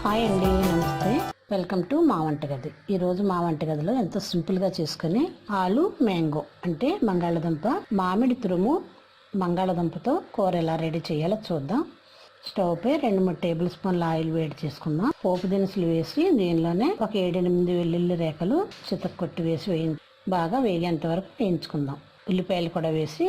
Hi అండి, నమస్తే. Welcome to మా వంటగది. ఈరోజు మా వంటగదిలో ఎంతో సింపుల్గా చేసుకుని ఆలు మ్యాంగో అంటే బంగాళదుంప మామిడి తురుము బంగాళదుంపతో కూర ఎలా రెడీ చేయాలో చూద్దాం. స్టవ్ పై 2-3 టేబుల్ స్పూన్ల ఆయిల్ వేడి చేసుకుందాం. పోపు దినుసులు వేసి దీనిలోనే ఒక 7-8 వెల్లుల్లి రేఖలు చితక్కొట్టి వేసి బాగా వేగేంత వరకు వేయించుకుందాం. ఉల్లిపాయలు కూడా వేసి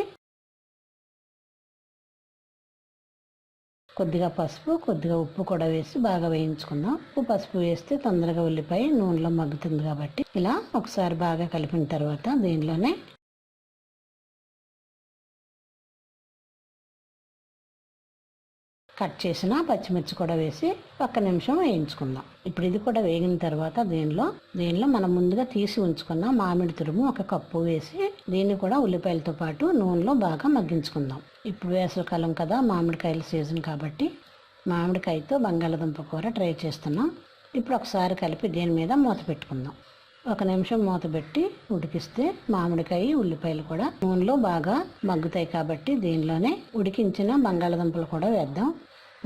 కొద్దిగా పసుపు, కొద్దిగా ఉప్పు కూడా వేసి బాగా వేయించుకుందాం. ఉప్పు పసుపు వేస్తే తొందరగా ఉల్లిపాయ నూనెలో మగ్గుతుంది కాబట్టి ఇలా ఒకసారి బాగా కలిపిన తర్వాత దీనిలోనే కట్ చేసిన పచ్చిమిర్చి కూడా వేసి 1 నిమిషం వేయించుకుందాం. ఇప్పుడు ఇది కూడా వేగిన తర్వాత దీనిలో మనం ముందుగా తీసి ఉంచుకున్న మామిడి తురుము 1 కప్పు వేసి దీన్ని కూడా ఉల్లిపాయలతో పాటు నూనెలో బాగా మగ్గించుకుందాం. ఇప్పుడు వేసవికాలం కదా, మామిడికాయల సీజన్ కాబట్టి మామిడికాయతో బంగాళదుంప కూర ట్రై చేస్తున్నాం. ఇప్పుడు ఒకసారి కలిపి దీని మీద మూత పెట్టుకుందాం. 1 నిమిషం మూత పెట్టి ఉడికిస్తే మామిడికాయ ఉల్లిపాయలు కూడా నూనెలో బాగా మగ్గుతాయి కాబట్టి దీనిలోనే ఉడికించిన బంగాళదుంపలు కూడా వేద్దాం.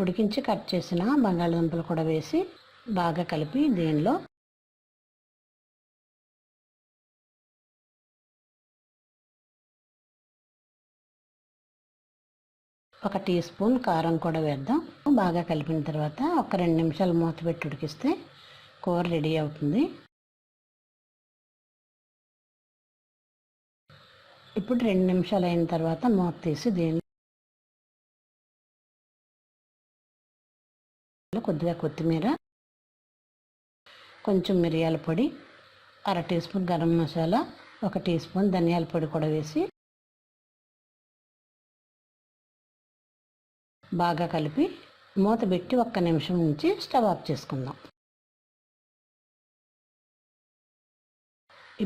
ఉడికించి కట్ చేసిన బంగాళదుంపలు కూడా వేసి బాగా కలిపి దీనిలో ఒక టీ స్పూన్ కారం కూడా వేద్దాం. బాగా కలిపిన తర్వాత ఒక 2 నిమిషాలు మూత పెట్టి ఉడికిస్తే కూర రెడీ అవుతుంది. ఇప్పుడు 2 నిమిషాలు అయిన తర్వాత మూత తీసి దీనిలో కొద్దిగా కొత్తిమీర, కొంచెం మిరియాల పొడి, 1/2 teaspoon garam masala, 1 teaspoon ధనియాల పొడి కూడా వేసి బాగా కలిపి మూత పెట్టి 1 నిమిషం నుంచి స్టవ్ ఆఫ్ చేసుకుందాం.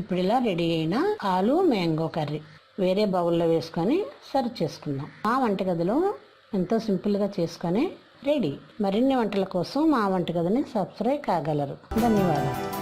ఇప్పుడు ఇలా రెడీ అయిన ఆలు మ్యాంగో కర్రీ వేరే బౌల్లో వేసుకొని సర్వ్ చేసుకుందాం. మా వంటగదిలో ఎంతో సింపుల్గా చేసుకొని రెడీ. మరిన్ని వంటల కోసం మా వంటగదిని సబ్స్క్రైబ్ కాగలరు. ధన్యవాదాలు.